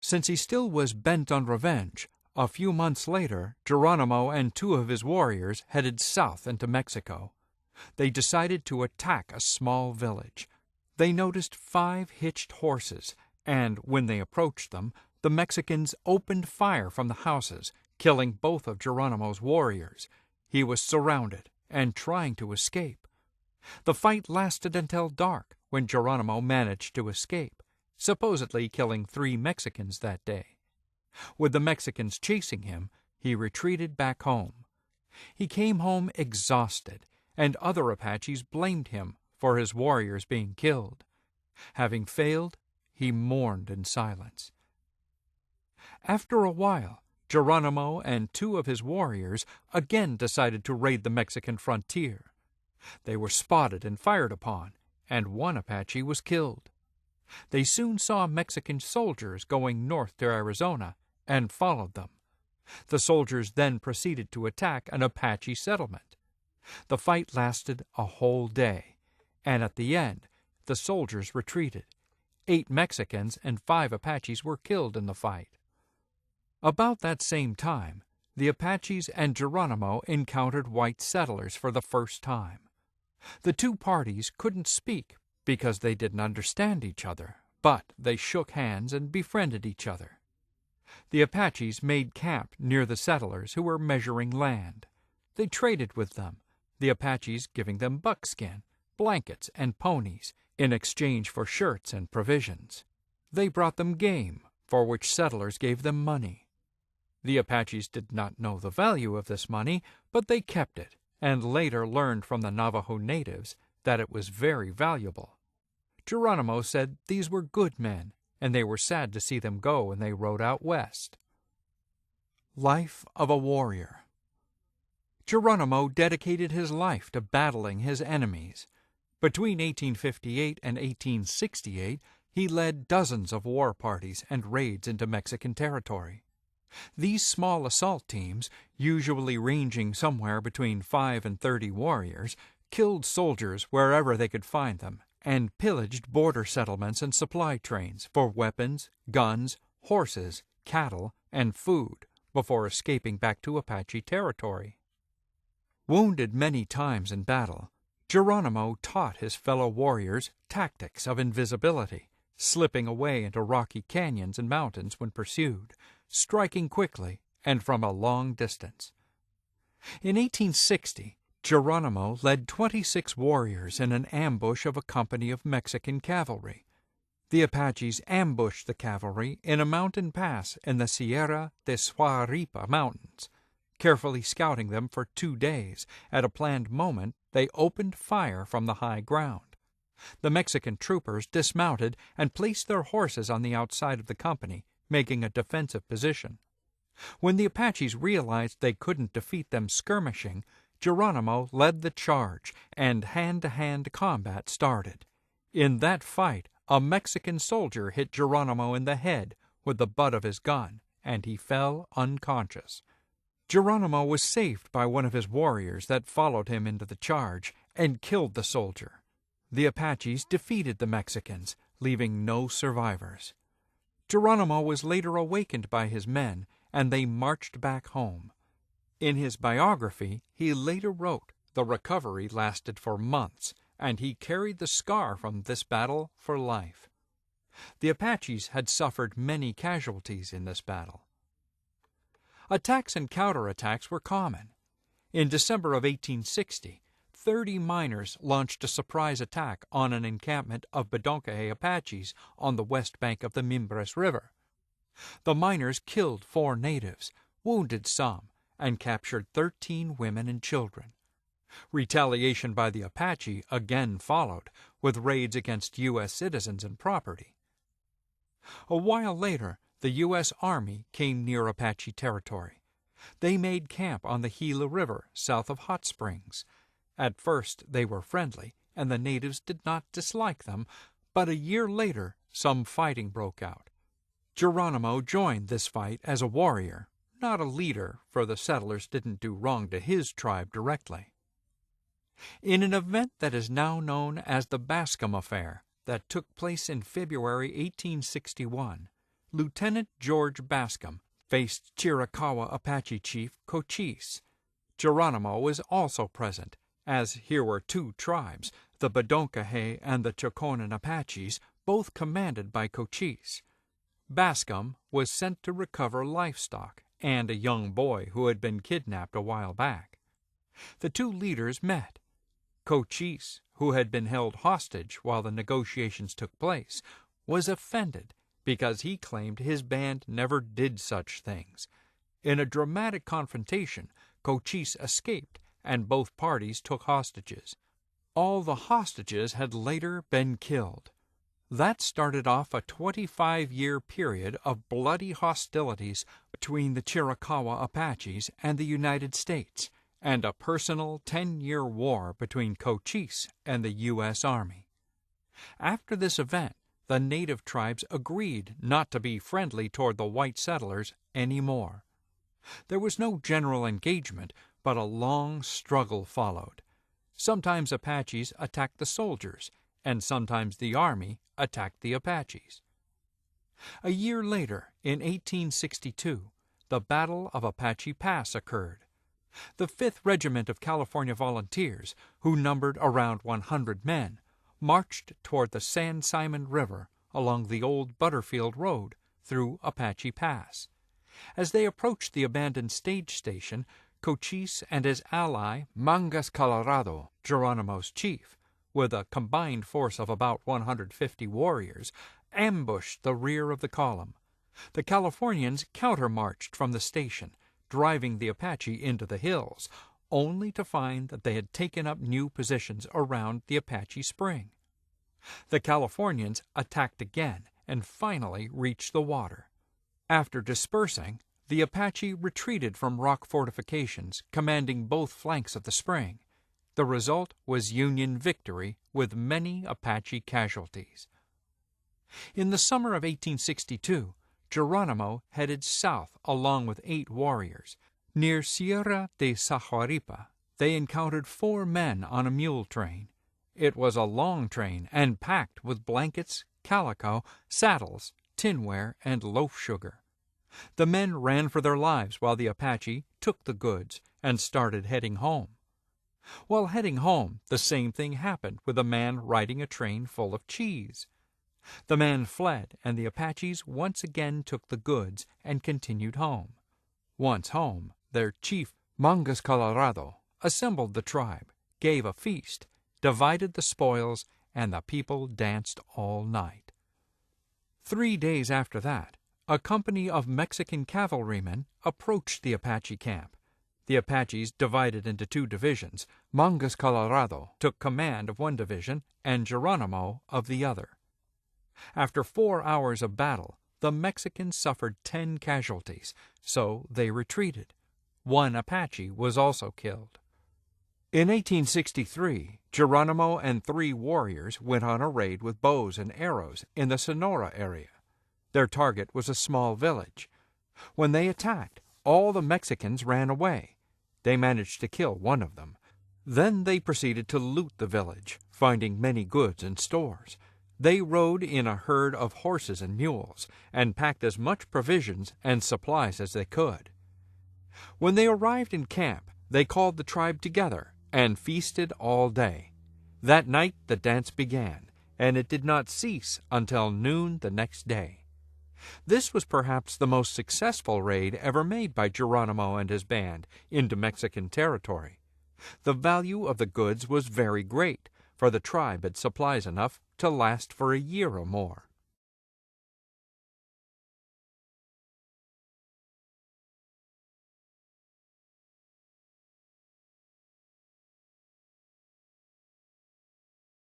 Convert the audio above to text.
Since he still was bent on revenge, a few months later, Geronimo and 2 of his warriors headed south into Mexico. They decided to attack a small village. They noticed 5 hitched horses, and when they approached them, the Mexicans opened fire from the houses, killing both of Geronimo's warriors. He was surrounded and trying to escape. The fight lasted until dark, when Geronimo managed to escape, supposedly killing 3 Mexicans that day. With the Mexicans chasing him, he retreated back home. He came home exhausted, and other Apaches blamed him for his warriors being killed. Having failed, he mourned in silence. After a while, Geronimo and 2 of his warriors again decided to raid the Mexican frontier. They were spotted and fired upon, and 1 Apache was killed. They soon saw Mexican soldiers going north to Arizona and followed them. The soldiers then proceeded to attack an Apache settlement. The fight lasted a whole day, and at the end, the soldiers retreated. 8 Mexicans and 5 Apaches were killed in the fight. About that same time, the Apaches and Geronimo encountered white settlers for the first time. The 2 parties couldn't speak because they didn't understand each other, but they shook hands and befriended each other. The Apaches made camp near the settlers who were measuring land. They traded with them, the Apaches giving them buckskin, blankets, and ponies in exchange for shirts and provisions. They brought them game, for which settlers gave them money. The Apaches did not know the value of this money, but they kept it, and later learned from the Navajo natives that it was very valuable. Geronimo said these were good men, and they were sad to see them go, and they rode out west. Life of a warrior. Geronimo dedicated his life to battling his enemies. Between 1858 and 1868, he led dozens of war parties and raids into Mexican territory. These small assault teams, usually ranging somewhere between 5 and 30 warriors, killed soldiers wherever they could find them and pillaged border settlements and supply trains for weapons, guns, horses, cattle, and food before escaping back to Apache territory. Wounded many times in battle, Geronimo taught his fellow warriors tactics of invisibility, slipping away into rocky canyons and mountains when pursued, striking quickly and from a long distance. In 1860, Geronimo led 26 warriors in an ambush of a company of Mexican cavalry. The Apaches ambushed the cavalry in a mountain pass in the Sierra de Suaripa Mountains. Carefully scouting them for 2 days, at a planned moment they opened fire from the high ground. The Mexican troopers dismounted and placed their horses on the outside of the company, making a defensive position. When the Apaches realized they couldn't defeat them skirmishing, Geronimo led the charge, and hand-to-hand combat started. In that fight, a Mexican soldier hit Geronimo in the head with the butt of his gun, and he fell unconscious. Geronimo was saved by one of his warriors that followed him into the charge and killed the soldier. The Apaches defeated the Mexicans, leaving no survivors. Geronimo was later awakened by his men, and they marched back home. In his biography, he later wrote, "The recovery lasted for months, and he carried the scar from this battle for life." The Apaches had suffered many casualties in this battle. Attacks and counterattacks were common. In December of 1860, 30 miners launched a surprise attack on an encampment of Bedonkohe Apaches on the west bank of the Mimbres River. The miners killed 4 natives, wounded some, and captured 13 women and children. Retaliation by the Apache again followed, with raids against U.S. citizens and property. A while later, the U.S. Army came near Apache territory. They made camp on the Gila River south of Hot Springs. At first they were friendly, and the natives did not dislike them, but a year later some fighting broke out. Geronimo joined this fight as a warrior, not a leader, for the settlers didn't do wrong to his tribe directly. In an event that is now known as the Bascom Affair, that took place in February 1861, Lieutenant George Bascom faced Chiricahua Apache chief Cochise. Geronimo was also present, as here were two tribes, the Bedonkohe and the Chiricahua Apaches, both commanded by Cochise. Bascom was sent to recover livestock and a young boy who had been kidnapped a while back. The two leaders met. Cochise, who had been held hostage while the negotiations took place, was offended because he claimed his band never did such things. In a dramatic confrontation, Cochise escaped, and both parties took hostages. All the hostages had later been killed. That started off a 25-year period of bloody hostilities between the Chiricahua Apaches and the United States, and a personal 10-year war between Cochise and the U.S. Army. After this event, the native tribes agreed not to be friendly toward the white settlers anymore. There was no general engagement, but a long struggle followed. Sometimes Apaches attacked the soldiers, and sometimes the Army attacked the Apaches. A year later, in 1862, the Battle of Apache Pass occurred. The 5th Regiment of California Volunteers, who numbered around 100 men, marched toward the San Simon River along the old Butterfield Road through Apache Pass. As they approached the abandoned stage station, Cochise and his ally, Mangas Colorado, Geronimo's chief, with a combined force of about 150 warriors, ambushed the rear of the column. The Californians countermarched from the station, driving the Apache into the hills, only to find that they had taken up new positions around the Apache Spring. The Californians attacked again and finally reached the water. After dispersing, the Apache retreated from rock fortifications commanding both flanks of the spring. The result was Union victory with many Apache casualties. In the summer of 1862, Geronimo headed south along with 8 warriors. Near Sierra de Sahuaripa, they encountered 4 men on a mule train. It was a long train and packed with blankets, calico, saddles, tinware, and loaf sugar. The men ran for their lives while the Apache took the goods and started heading home. While heading home, the same thing happened with a man riding a train full of cheese. The man fled, and the Apaches once again took the goods and continued home. Once home, their chief, Mangas Colorado, assembled the tribe, gave a feast, divided the spoils, and the people danced all night. 3 days after that, a company of Mexican cavalrymen approached the Apache camp. The Apaches divided into 2 divisions. Mangas Colorado took command of one division and Geronimo of the other. After 4 hours of battle, the Mexicans suffered 10 casualties, so they retreated. 1 Apache was also killed. In 1863, Geronimo and 3 warriors went on a raid with bows and arrows in the Sonora area. Their target was a small village. When they attacked, all the Mexicans ran away. They managed to kill 1 of them. Then they proceeded to loot the village, finding many goods and stores. They rode in a herd of horses and mules, and packed as much provisions and supplies as they could. When they arrived in camp, they called the tribe together and feasted all day. That night the dance began, and it did not cease until noon the next day. This was perhaps the most successful raid ever made by Geronimo and his band into Mexican territory. The value of the goods was very great, for the tribe had supplies enough to last for a year or more.